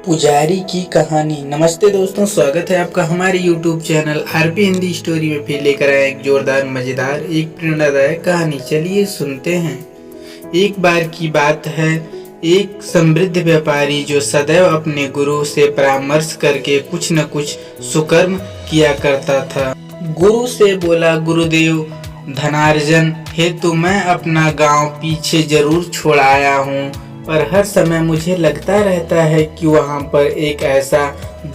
पुजारी की कहानी। नमस्ते दोस्तों, स्वागत है आपका हमारे YouTube channel RP Hindi story में। फिर लेकर आए एक जोरदार, मजेदार, एक प्रेरणादायक कहानी। चलिए सुनते हैं। एक बार की बात है, एक समृद्ध व्यापारी जो सदैव अपने गुरु से परामर्श करके कुछ न कुछ सुकर्म किया करता था, गुरु से बोला, गुरुदेव, धनार्जन हेतु मैं अपना गांव पीछे जरूर छोड़ आया हूँ, पर हर समय मुझे लगता रहता है कि वहाँ पर एक ऐसा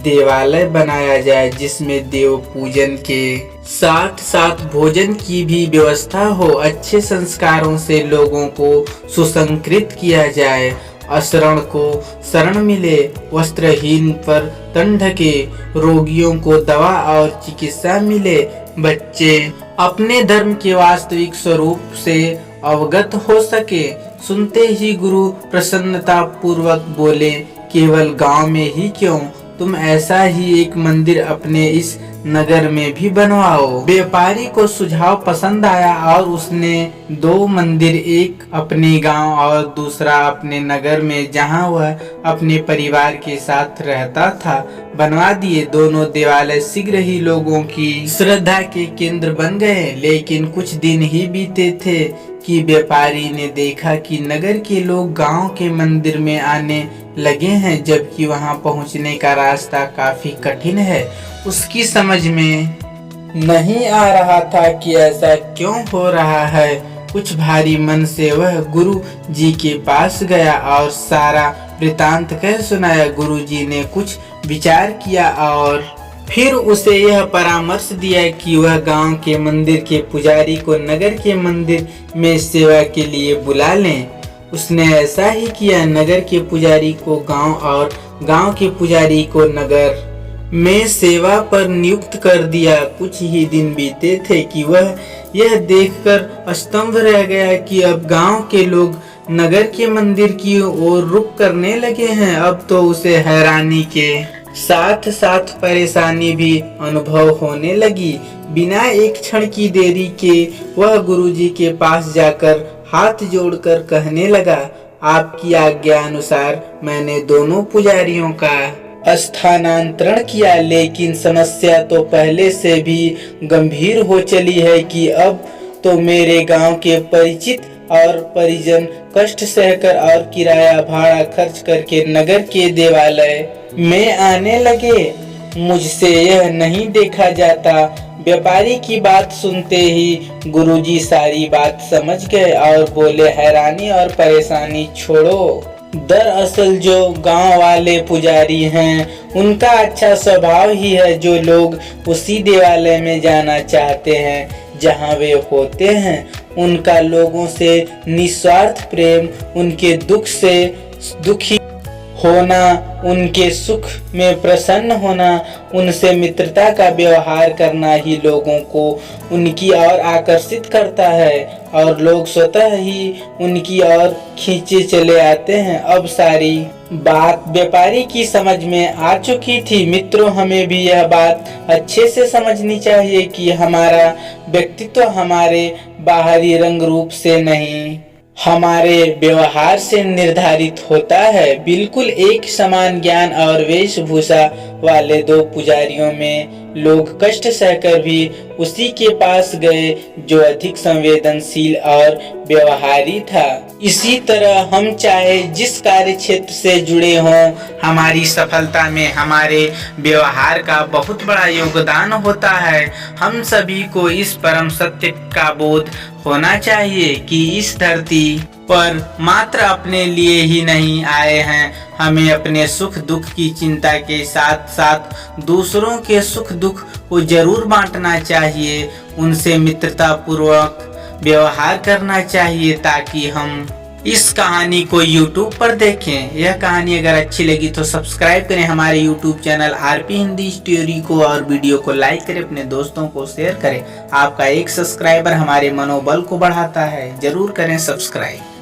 देवालय बनाया जाए जिसमें देव पूजन के साथ साथ भोजन की भी व्यवस्था हो। अच्छे संस्कारों से लोगों को सुसंस्कृत किया जाए, अशरण को शरण मिले, वस्त्रहीन पर तन ढके, रोगियों को दवा और चिकित्सा मिले, बच्चे अपने धर्म के वास्तविक स्वरूप से अवगत हो सके। सुनते ही गुरु प्रसन्नता पूर्वक बोले, केवल गांव में ही क्यों, तुम ऐसा ही एक मंदिर अपने इस नगर में भी बनवाओ। व्यापारी को सुझाव पसंद आया और उसने 2 मंदिर, एक अपने गांव और दूसरा अपने नगर में जहां वह अपने परिवार के साथ रहता था, बनवा दिए। दोनों देवालय शीघ्र ही लोगों की श्रद्धा के केंद्र बन गए। लेकिन कुछ दिन ही बीते थे कि व्यापारी ने देखा कि नगर के लोग गांव के मंदिर में आने लगे हैं, जबकि वहां पहुंचने का रास्ता काफी कठिन है। उसकी समझ में नहीं आ रहा था कि ऐसा क्यों हो रहा है। कुछ भारी मन से वह गुरु जी के पास गया और सारा वृतांत कह सुनाया। गुरु जी ने कुछ विचार किया और फिर उसे यह परामर्श दिया कि वह गांव के मंदिर के पुजारी को नगर के मंदिर में सेवा के लिए बुला लें। उसने ऐसा ही किया। नगर के पुजारी को गांव और गांव के पुजारी को नगर में सेवा पर नियुक्त कर दिया। कुछ ही दिन बीते थे कि वह यह देखकर स्तंभ रह गया कि अब गांव के लोग नगर के मंदिर की ओर रुख करने लगे हैं। अब तो उसे हैरानी के साथ साथ परेशानी भी अनुभव होने लगी। बिना एक क्षण की देरी के वह गुरुजी के पास जाकर हाथ जोड़कर कहने लगा, आपकी आज्ञा अनुसार मैंने दोनों पुजारियों का स्थानांतरण किया, लेकिन समस्या तो पहले से भी गंभीर हो चली है कि अब तो मेरे गांव के परिचित और परिजन कष्ट सहकर और किराया भाड़ा खर्च करके नगर के देवालय में आने लगे। मुझसे यह नहीं देखा जाता। व्यापारी की बात सुनते ही गुरुजी सारी बात समझ गए और बोले, हैरानी और परेशानी छोड़ो। दरअसल जो गांव वाले पुजारी हैं, उनका अच्छा स्वभाव ही है। जो लोग उसी देवालय में जाना चाहते हैं जहां वे होते हैं, उनका लोगों से निस्वार्थ प्रेम, उनके दुख से दुखी होना, उनके सुख में प्रसन्न होना, उनसे मित्रता का व्यवहार करना ही लोगों को उनकी ओर आकर्षित करता है और लोग स्वतः ही उनकी ओर खींचे चले आते हैं। अब सारी बात व्यापारी की समझ में आ चुकी थी। मित्रों, हमें भी यह बात अच्छे से समझनी चाहिए कि हमारा व्यक्तित्व हमारे बाहरी रंग रूप से नहीं, हमारे व्यवहार से निर्धारित होता है। बिल्कुल एक समान ज्ञान और वेशभूषा वाले 2 पुजारियों में लोग कष्ट सहकर भी उसी के पास गए जो अधिक संवेदनशील और व्यवहारी था। इसी तरह हम चाहे जिस कार्य क्षेत्र से जुड़े हों, हमारी सफलता में हमारे व्यवहार का बहुत बड़ा योगदान होता है। हम सभी को इस परम सत्य का बोध होना चाहिए कि इस धरती पर मात्र अपने लिए ही नहीं आए हैं। हमें अपने सुख दुख की चिंता के साथ साथ दूसरों के सुख दुख को जरूर बांटना चाहिए। उनसे मित्रता पूर्वक व्यवहार करना चाहिए ताकि हम इस कहानी को YouTube पर देखें। यह कहानी अगर अच्छी लगी तो सब्सक्राइब करें हमारे YouTube channel RP Hindi story को और वीडियो को लाइक करें, अपने दोस्तों को शेयर करें। आपका एक सब्सक्राइबर हमारे मनोबल को बढ़ाता है। जरूर करें सब्सक्राइब।